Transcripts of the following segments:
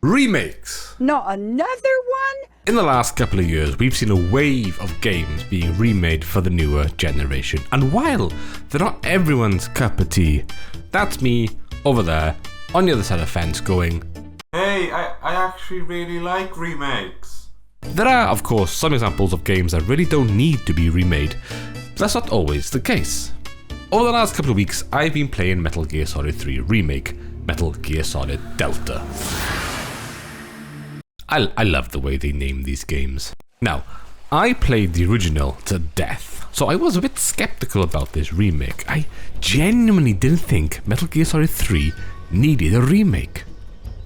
Remakes! Not another one? In the last couple of years, we've seen a wave of games being remade for the newer generation. And while they're not everyone's cup of tea, that's me over there on the other side of the fence going, hey, I actually really like remakes. There are, of course, some examples of games that really don't need to be remade, but that's not always the case. Over the last couple of weeks, I've been playing Metal Gear Solid 3 Remake, Metal Gear Solid Delta. I love the way they name these games. Now, I played the original to death, so I was a bit skeptical about this remake. I genuinely didn't think Metal Gear Solid 3 needed a remake.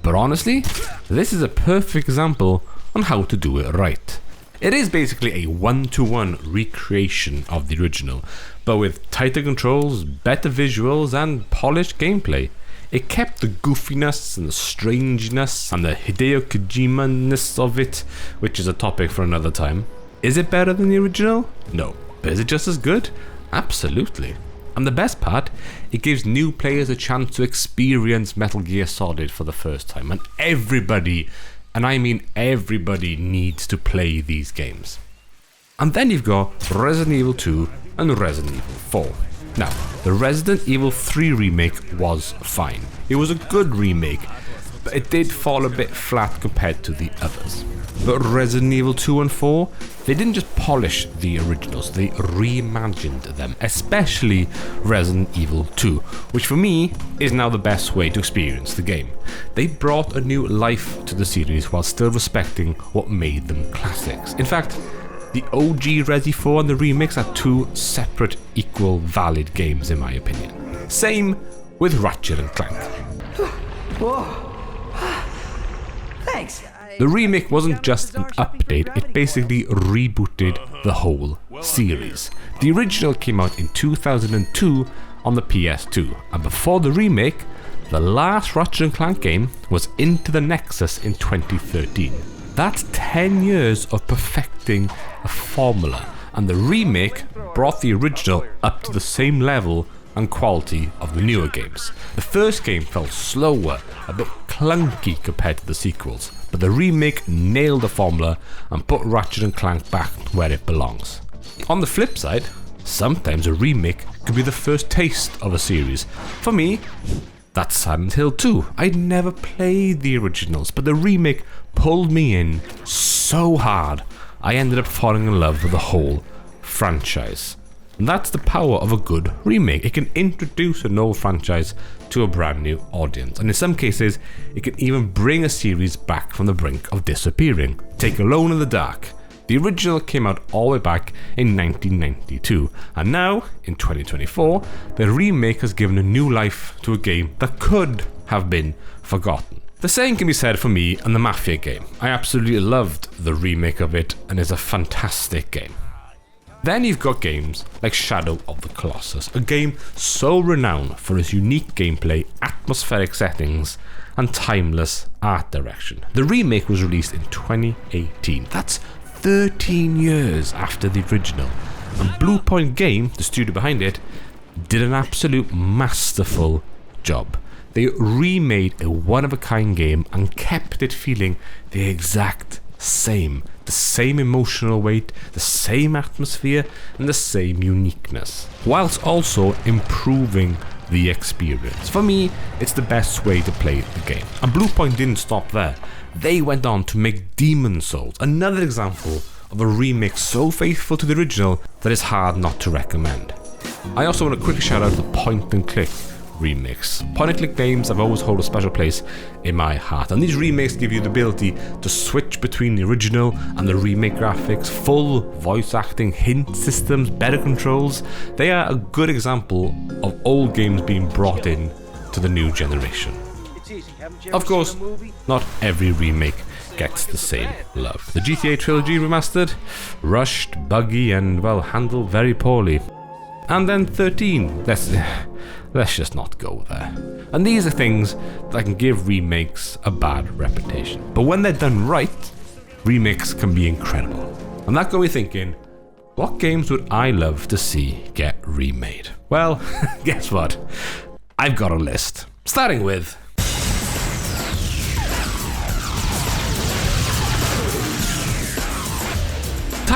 But honestly, this is a perfect example on how to do it right. It is basically a one-to-one recreation of the original, but with tighter controls, better visuals, and polished gameplay. It kept the goofiness and the strangeness and the Hideo Kojima-ness of it, which is a topic for another time. Is it better than the original? No. But is it just as good? Absolutely. And the best part, it gives new players a chance to experience Metal Gear Solid for the first time. And everybody, and I mean everybody, needs to play these games. And then you've got Resident Evil 2 and Resident Evil 4. Now, the Resident Evil 3 remake was fine. It was a good remake, but it did fall a bit flat compared to the others. But Resident Evil 2 and 4, they didn't just polish the originals, they reimagined them, especially Resident Evil 2, which for me is now the best way to experience the game. They brought a new life to the series while still respecting what made them classics. In fact, the OG Resi 4 and the remakes are two separate, equal, valid games in my opinion. Same with Ratchet and Clank. Whoa. Thanks. The remake wasn't just an update, it basically rebooted the whole series. The original came out in 2002 on the PS2, and before the remake, the last Ratchet and Clank game was Into the Nexus in 2013. That's 10 years of perfecting a formula, and the remake brought the original up to the same level and quality of the newer games. The first game felt slower, a bit clunky compared to the sequels, but the remake nailed the formula and put Ratchet and Clank back where it belongs. On the flip side, sometimes a remake could be the first taste of a series. For me, that's Silent Hill 2. I'd never played the originals, but the remake pulled me in so hard, I ended up falling in love with the whole franchise. And that's the power of a good remake. It can introduce an old franchise to a brand new audience, and in some cases, it can even bring a series back from the brink of disappearing. Take Alone in the Dark. The original came out all the way back in 1992, and now, in 2024, the remake has given a new life to a game that could have been forgotten. The same can be said for me and the Mafia game. I absolutely loved the remake of it, and it's a fantastic game. Then you've got games like Shadow of the Colossus, a game so renowned for its unique gameplay, atmospheric settings, and timeless art direction. The remake was released in 2018. That's 13 years after the original. And Bluepoint Game, the studio behind it, did an absolute masterful job. They remade a one-of-a-kind game and kept it feeling the exact same. The same emotional weight, the same atmosphere, and the same uniqueness, whilst also improving the experience. For me, it's the best way to play the game. And Bluepoint didn't stop there. They went on to make Demon's Souls, another example of a remake so faithful to the original that it's hard not to recommend. I also want to quickly shout out the point and click remakes. Point and click games have always hold a special place in my heart, and these remakes give you the ability to switch between the original and the remake graphics, full voice acting, hint systems, better controls. They are a good example of old games being brought in to the new generation. Of course, not every remake gets the same love. The GTA trilogy remastered, rushed, buggy, and well, handled very poorly. And then 13, let's just not go there. And these are things that can give remakes a bad reputation. But when they're done right, remakes can be incredible. And that got me thinking, what games would I love to see get remade? Well, guess what? I've got a list. Starting with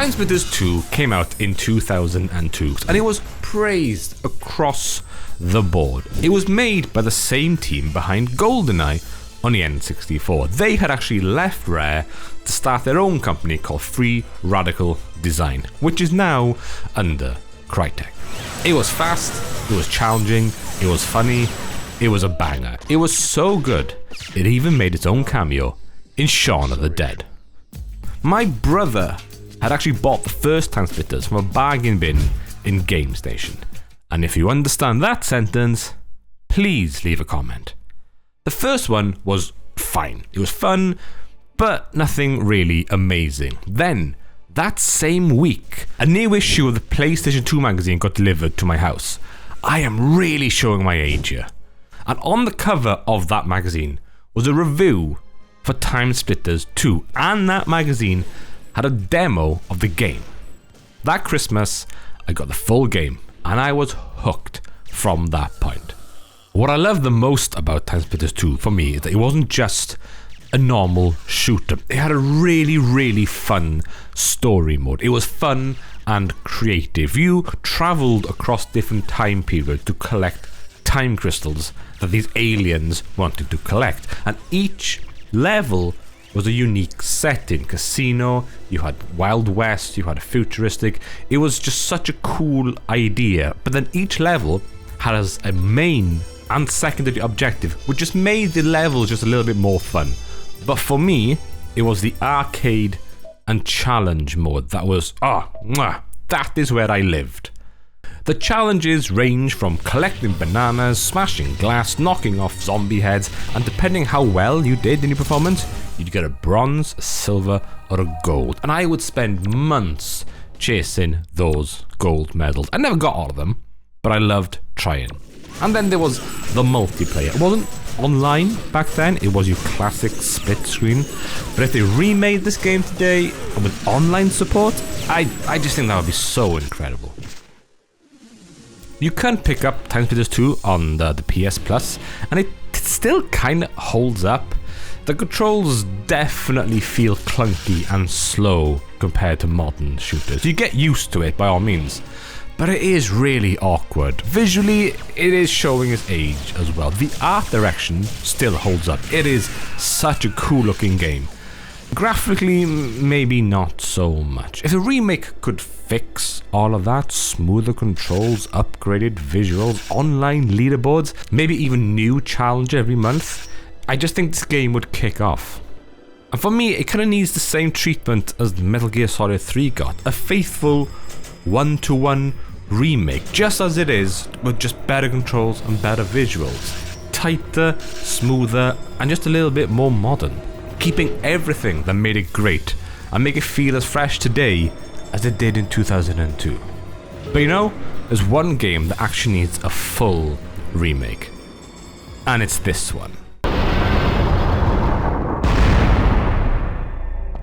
Time Splitters 2 came out in 2002 and it was praised across the board. It was made by the same team behind GoldenEye on the N64. They had actually left Rare to start their own company called Free Radical Design, which is now under Crytek. It was fast, it was challenging, it was funny, it was a banger. It was so good, it even made its own cameo in Shaun of the Dead. My brother had actually bought the first Time Splitters from a bargain bin in Game Station. And if you understand that sentence, please leave a comment. The first one was fine. It was fun, but nothing really amazing. Then, that same week, a new issue of the PlayStation 2 magazine got delivered to my house. I am really showing my age here. And on the cover of that magazine was a review for Time Splitters 2, and that magazine had a demo of the game. That Christmas, I got the full game, and I was hooked from that point. What I love the most about Time Splitters 2 for me is that it wasn't just a normal shooter. It had a really, really fun story mode. It was fun and creative. You traveled across different time periods to collect time crystals that these aliens wanted to collect, and each level was a unique setting. Casino, you had Wild West, you had a futuristic. It was just such a cool idea, but then each level had as a main and secondary objective, which just made the levels just a little bit more fun. But for me, it was the arcade and challenge mode that was, that is where I lived. The challenges range from collecting bananas, smashing glass, knocking off zombie heads, and depending how well you did in your performance, you'd get a bronze, a silver, or a gold. And I would spend months chasing those gold medals. I never got all of them, but I loved trying. And then there was the multiplayer. It wasn't online back then, it was your classic split screen. But if they remade this game today with online support, I just think that would be so incredible. You can pick up Time Splitters 2 on the PS Plus, and it still kind of holds up. The controls definitely feel clunky and slow compared to modern shooters. You get used to it by all means, but it is really awkward. Visually, it is showing its age as well. The art direction still holds up. It is such a cool looking game. Graphically, maybe not so much. If the remake could fix all of that, smoother controls, upgraded visuals, online leaderboards, maybe even new challenge every month, I just think this game would kick off. And for me, it kind of needs the same treatment as Metal Gear Solid 3 got. A faithful one-to-one remake, just as it is, with just better controls and better visuals. Tighter, smoother, and just a little bit more modern. Keeping everything that made it great and make it feel as fresh today as it did in 2002. But you know, there's one game that actually needs a full remake. And it's this one.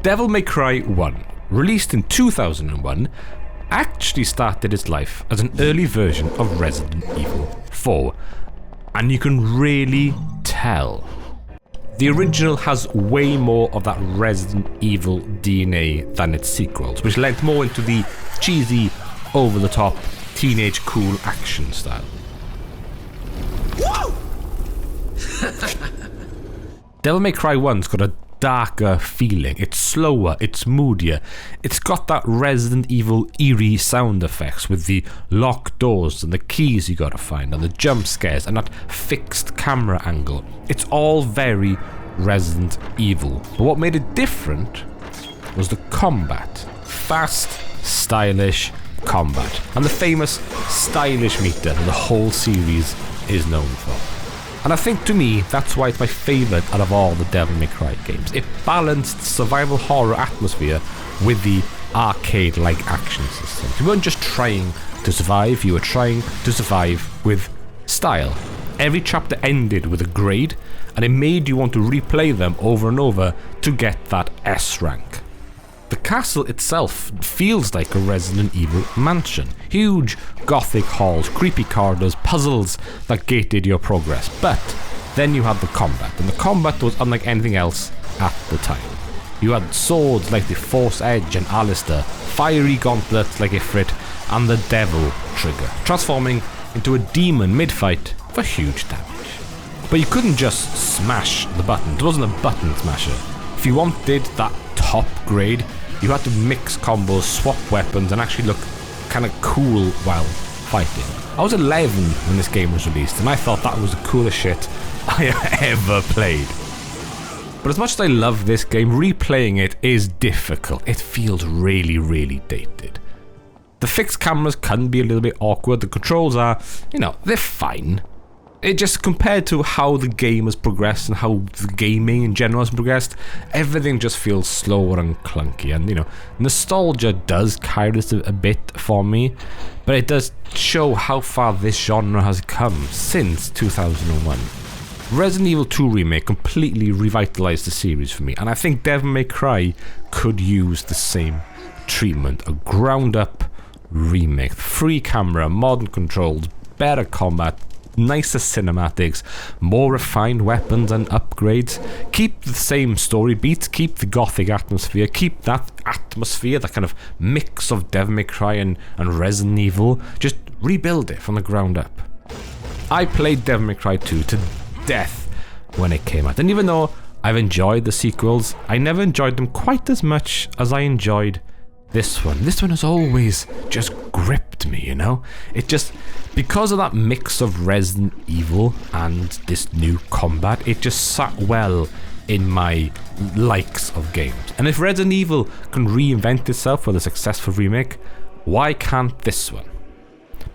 Devil May Cry 1, released in 2001, actually started its life as an early version of Resident Evil 4. And you can really tell. The original has way more of that Resident Evil DNA than its sequels, which lent more into the cheesy, over-the-top, teenage cool action style. Devil May Cry 1's got a darker feeling. It's slower, it's moodier. It's got that Resident Evil eerie sound effects with the locked doors and the keys you gotta find and the jump scares and that fixed camera angle. It's all very Resident Evil. But what made it different was the combat. Fast, stylish combat. And the famous stylish meter that the whole series is known for. And I think to me, that's why it's my favourite out of all the Devil May Cry games. It balanced survival horror atmosphere with the arcade-like action systems. You weren't just trying to survive, you were trying to survive with style. Every chapter ended with a grade, and it made you want to replay them over and over to get that S rank. The castle itself feels like a Resident Evil mansion. Huge gothic halls, creepy corridors, puzzles that gated your progress. But then you had the combat, and the combat was unlike anything else at the time. You had swords like the Force Edge and Alistair, fiery gauntlets like Ifrit, and the Devil Trigger, transforming into a demon mid-fight for huge damage. But you couldn't just smash the button. It wasn't a button smasher. If you wanted that top grade, you had to mix combos, swap weapons, and actually look kind of cool while fighting. I was 11 when this game was released, and I thought that was the coolest shit I ever played. But as much as I love this game, replaying it is difficult. It feels really, really dated. The fixed cameras can be a little bit awkward. The controls are, they're fine. It just, compared to how the game has progressed and how the gaming in general has progressed, everything just feels slower and clunky. And, nostalgia does carry this a bit for me, but it does show how far this genre has come since 2001. Resident Evil 2 Remake completely revitalized the series for me, and I think Devil May Cry could use the same treatment. A ground-up remake. Free camera, modern controls, better combat, nicer cinematics, more refined weapons and upgrades. Keep the same story beats, keep the gothic atmosphere, keep that atmosphere, that kind of mix of Devil May Cry and Resident Evil. Just rebuild it from the ground up. I played Devil May Cry 2 to death when it came out, and even though I've enjoyed the sequels, I never enjoyed them quite as much as I enjoyed this one. This one has always just gripped me, It just, because of that mix of Resident Evil and this new combat, it just sat well in my likes of games. And if Resident Evil can reinvent itself with a successful remake, why can't this one?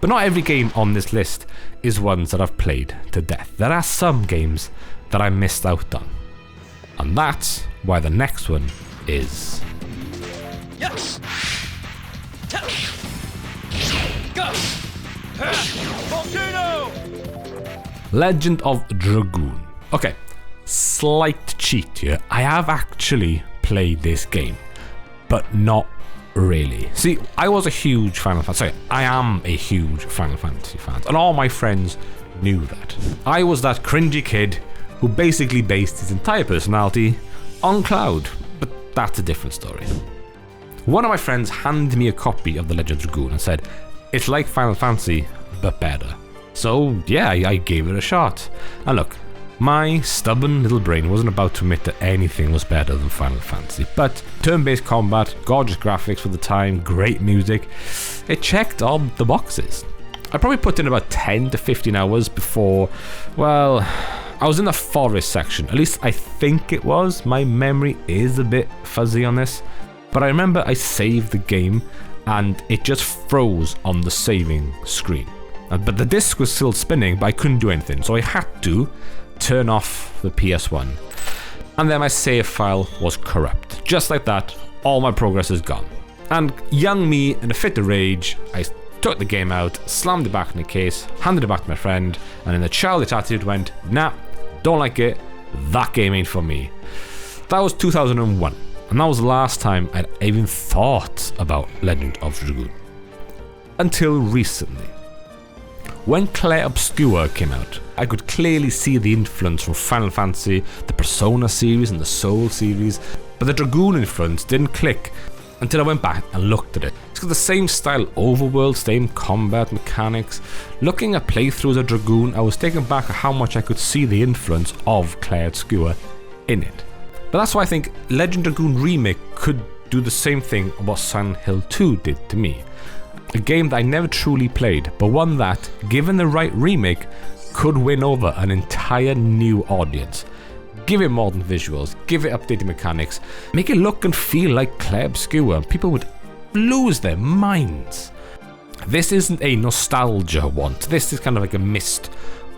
But not every game on this list is ones that I've played to death. There are some games that I missed out on. And that's why the next one is... Yes! Go! Volcano! Legend of Dragoon. Okay, slight cheat here. I have actually played this game, but not really. See, I was a huge Final Fantasy. Sorry, I am a huge Final Fantasy fan, and all my friends knew that. I was that cringy kid who basically based his entire personality on Cloud, but that's a different story. One of my friends handed me a copy of The Legend of Dragoon and said, it's like Final Fantasy, but better. So yeah, I gave it a shot. And look, my stubborn little brain wasn't about to admit that anything was better than Final Fantasy, but turn-based combat, gorgeous graphics for the time, great music, it checked all the boxes. I probably put in about 10 to 15 hours before, well, I was in the forest section. At least I think it was. My memory is a bit fuzzy on this. But I remember I saved the game and it just froze on the saving screen. But the disc was still spinning, but I couldn't do anything. So I had to turn off the PS1. And then my save file was corrupt. Just like that, all my progress is gone. And young me, in a fit of rage, I took the game out, slammed it back in the case, handed it back to my friend, and in a childish attitude went, nah, don't like it, that game ain't for me. That was 2001. And that was the last time I'd even thought about Legend of Dragoon. Until recently. When Clair Obscur came out, I could clearly see the influence from Final Fantasy, the Persona series and the Soul series, but the Dragoon influence didn't click until I went back and looked at it. It's got the same style overworld, same combat mechanics. Looking at playthroughs of Dragoon, I was taken back at how much I could see the influence of Clair Obscur in it. But that's why I think Legend Dragoon Remake could do the same thing what Silent Hill 2 did to me. A game that I never truly played, but one that, given the right remake, could win over an entire new audience. Give it modern visuals, give it updated mechanics, make it look and feel like Clair Obscur, and people would lose their minds. This isn't a nostalgia want, this is kind of like a missed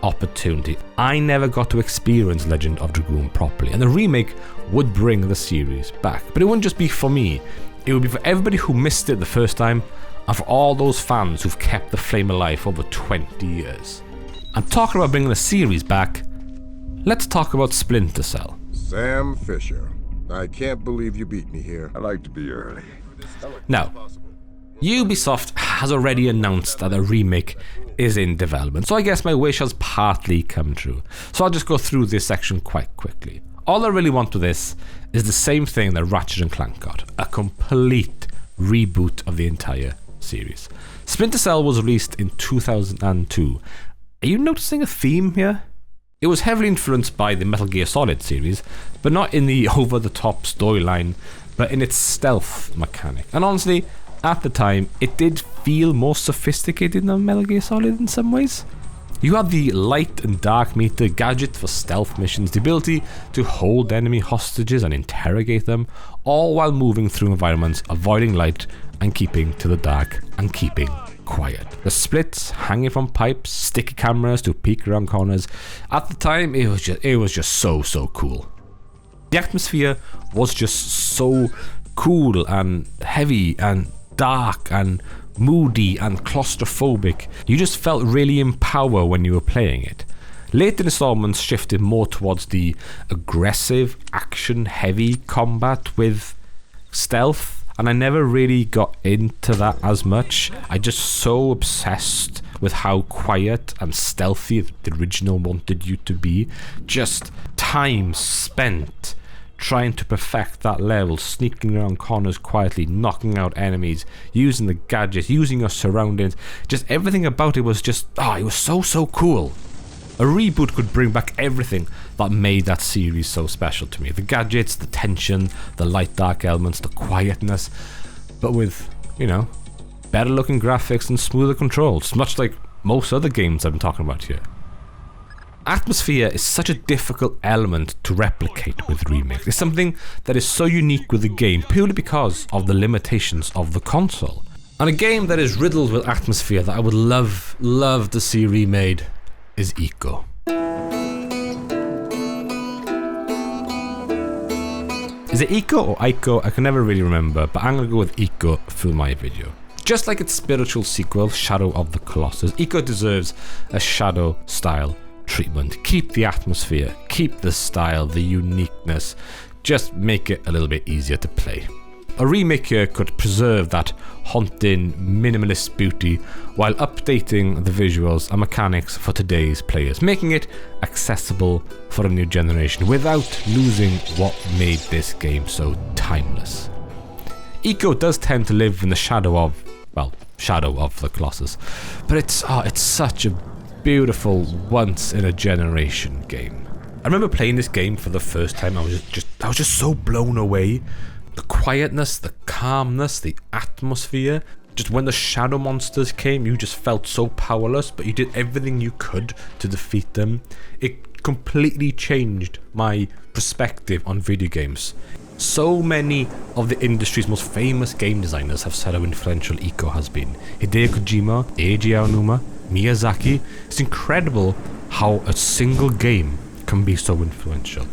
opportunity. I never got to experience Legend of Dragoon properly, and the remake would bring the series back. But it wouldn't just be for me, it would be for everybody who missed it the first time, and for all those fans who've kept the flame alive for over 20 years. And talking about bringing the series back, let's talk about Splinter Cell. Sam Fisher, I can't believe you beat me here. I like to be early. Now, Ubisoft has already announced that a remake is in development, so I guess my wish has partly come true. So I'll just go through this section quite quickly. All I really want with this is the same thing that Ratchet & Clank got, a complete reboot of the entire series. Splinter Cell was released in 2002. Are you noticing a theme here? It was heavily influenced by the Metal Gear Solid series, but not in the over-the-top storyline, but in its stealth mechanic. And honestly, at the time, it did feel more sophisticated than Metal Gear Solid in some ways. You had the light and dark meter gadget for stealth missions, the ability to hold enemy hostages and interrogate them, all while moving through environments, avoiding light and keeping to the dark and keeping quiet. The splits hanging from pipes, sticky cameras to peek around corners. At the time, it was just so cool. The atmosphere was just so cool and heavy and dark and moody and claustrophobic. You just felt really in power when you were playing it. Later installments shifted more towards the aggressive, action-heavy combat with stealth, and I never really got into that as much. I just so obsessed with how quiet and stealthy the original wanted you to be. Just time spent trying to perfect that level, sneaking around corners quietly, knocking out enemies, using the gadgets, using your surroundings. Just everything about it was just, it was so cool. A reboot could bring back everything that made that series so special to me. The gadgets, the tension, the light-dark elements, the quietness, but with, better looking graphics and smoother controls, much like most other games I've been talking about here. Atmosphere is such a difficult element to replicate with remakes. It's something that is so unique with the game purely because of the limitations of the console. And a game that is riddled with atmosphere that I would love to see remade is Ico. Is it Ico or Ico? I can never really remember, but I'm gonna go with Ico for my video. Just like its spiritual sequel, Shadow of the Colossus, Ico deserves a Shadow style treatment. Keep the atmosphere, keep the style, the uniqueness, just make it a little bit easier to play. A remake here could preserve that haunting, minimalist beauty while updating the visuals and mechanics for today's players, making it accessible for a new generation without losing what made this game so timeless. Ico does tend to live in the shadow of the Colossus, but it's such a beautiful once-in-a-generation game. I remember playing this game for the first time. I was just so blown away. The quietness, the calmness, the atmosphere. Just when the shadow monsters came, you just felt so powerless, but you did everything you could to defeat them. It completely changed my perspective on video games. So many of the industry's most famous game designers have said how influential Ico has been. Hideo Kojima, Eiji Aonuma, Miyazaki. It's incredible how a single game can be so influential.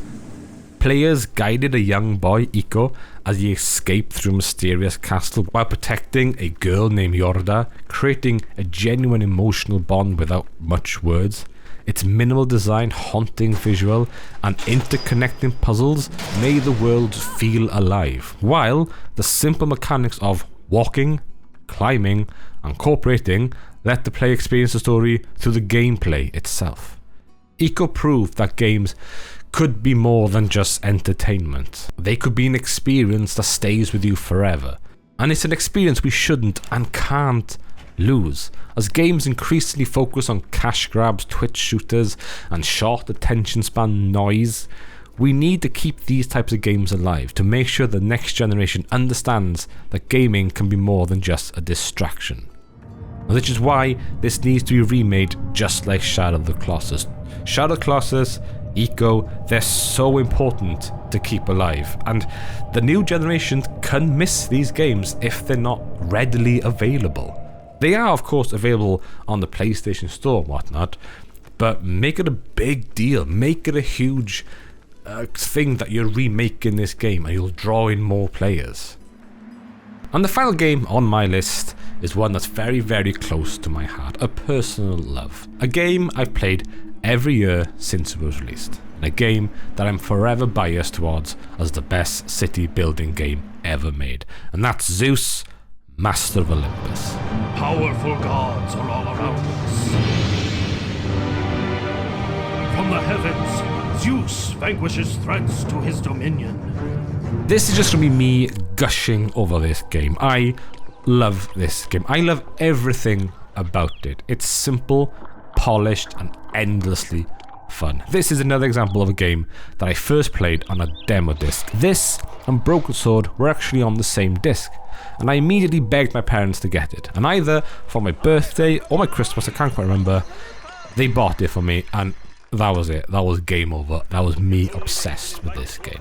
Players guided a young boy, Ico, as he escaped through a mysterious castle while protecting a girl named Yorda, creating a genuine emotional bond without much words. Its minimal design, haunting visual, and interconnecting puzzles made the world feel alive, while the simple mechanics of walking, climbing, and cooperating let the player experience the story through the gameplay itself. Ico proved that games could be more than just entertainment. They could be an experience that stays with you forever. And it's an experience we shouldn't and can't lose. As games increasingly focus on cash grabs, twitch shooters, and short attention span noise, we need to keep these types of games alive to make sure the next generation understands that gaming can be more than just a distraction. Which is why this needs to be remade just like Shadow of the Colossus. Shadow of the Colossus, Ico, they're so important to keep alive, and the new generation can miss these games if they're not readily available. They are of course available on the PlayStation Store and whatnot, but make it a big deal, make it a huge thing that you're remaking this game and you'll draw in more players. And the final game on my list is one that's very, very close to my heart, a personal love. A game I've played every year since it was released, and a game that I'm forever biased towards as the best city building game ever made, and that's Zeus, Master of Olympus. Powerful gods are all around us. From the heavens, Zeus vanquishes threats to his dominion. This is just gonna be me gushing over this game. I love this game. I love everything about it. It's simple, polished, and endlessly fun. This is another example of a game that I first played on a demo disc. This and Broken Sword were actually on the same disc, and I immediately begged my parents to get it. And either for my birthday or my Christmas, I can't quite remember, they bought it for me, and that was it. That was game over. That was me obsessed with this game.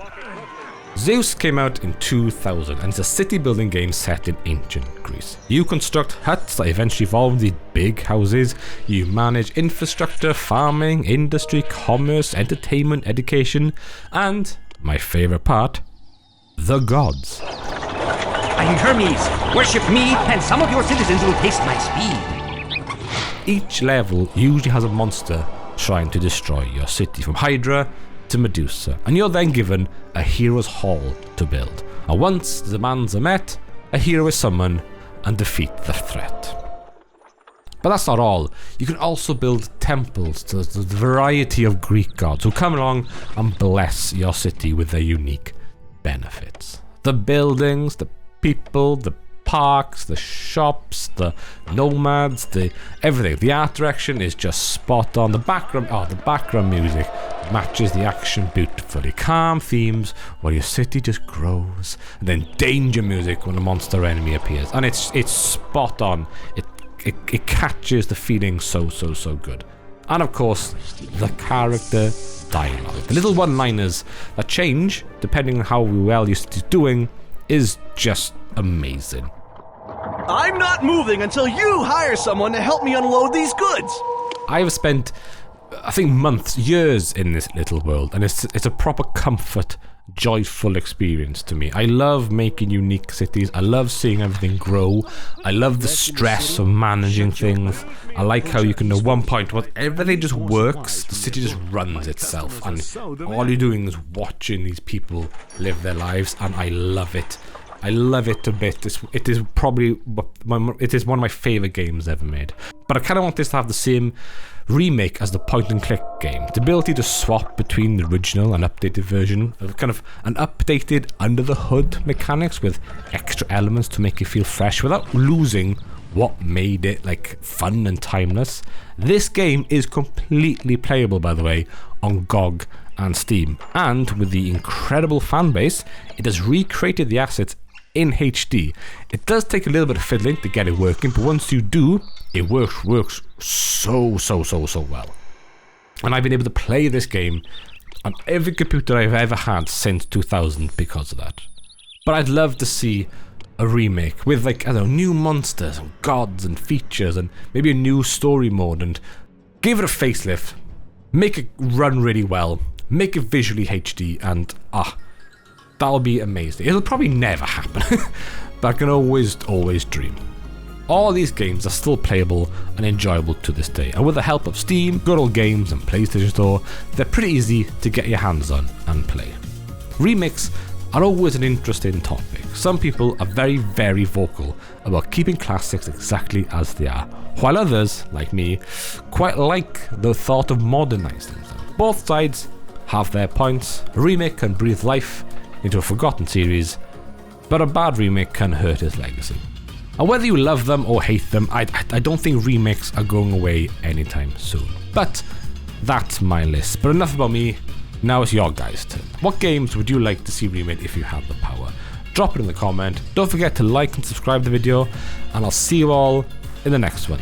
Zeus came out in 2000 and it's a city building game set in ancient Greece. You construct huts that eventually evolve into these big houses. You manage infrastructure, farming, industry, commerce, entertainment, education, and, my favourite part, the gods. I am Hermes. Worship me, and some of your citizens will taste my speed. Each level usually has a monster trying to destroy your city, from Hydra to Medusa, and you're then given a hero's hall to build. And once the demands are met, a hero is summoned and defeat the threat. But that's not all. You can also build temples to the variety of Greek gods who come along and bless your city with their unique benefits. The buildings, the people, the parks, the shops, the nomads, the everything. The art direction is just spot on. The background music matches the action beautifully. Calm themes while your city just grows, and then danger music when a monster enemy appears, and it's spot on. It catches the feeling so good. And of course, the character dialogue, the little one-liners that change depending on how well your city's doing, is just amazing. I'm not moving until you hire someone to help me unload these goods. I've spent, I think, months, years in this little world, and it's a proper comfort, joyful experience to me. I love making unique cities. I love seeing everything grow. I love the stress of managing things. I like how you can, at one point, when everything just works, the city just runs itself, and all you're doing is watching these people live their lives, and I love it. I love it a bit. It is probably one of my favourite games ever made. But I kind of want this to have the same remake as the point-and-click game. The ability to swap between the original and updated version, of kind of an updated under-the-hood mechanics with extra elements to make it feel fresh without losing what made it like fun and timeless. This game is completely playable, by the way, on GOG and Steam. And with the incredible fan base, it has recreated the assets in HD. It does take a little bit of fiddling to get it working, but once you do, it works so well. And I've been able to play this game on every computer I've ever had since 2000 because of that. But I'd love to see a remake with, like, I don't know, new monsters and gods and features and maybe a new story mode, and give it a facelift, make it run really well, make it visually HD, and that'll be amazing. It'll probably never happen, but I can always dream. All these games are still playable and enjoyable to this day, and with the help of Steam, Good Old Games, and PlayStation Store, they're pretty easy to get your hands on and play. Remakes are always an interesting topic. Some people are very vocal about keeping classics exactly as they are, while others, like me, quite like the thought of modernizing them. Both sides have their points. A remake can breathe life into a forgotten series, but a bad remake can hurt its legacy. And whether you love them or hate them, I don't think remakes are going away anytime soon. But that's my list. But enough about me, now it's your guys' turn. What games would you like to see remade if you had the power? Drop it in the comment. Don't forget to like and subscribe the video, and I'll see you all in the next one.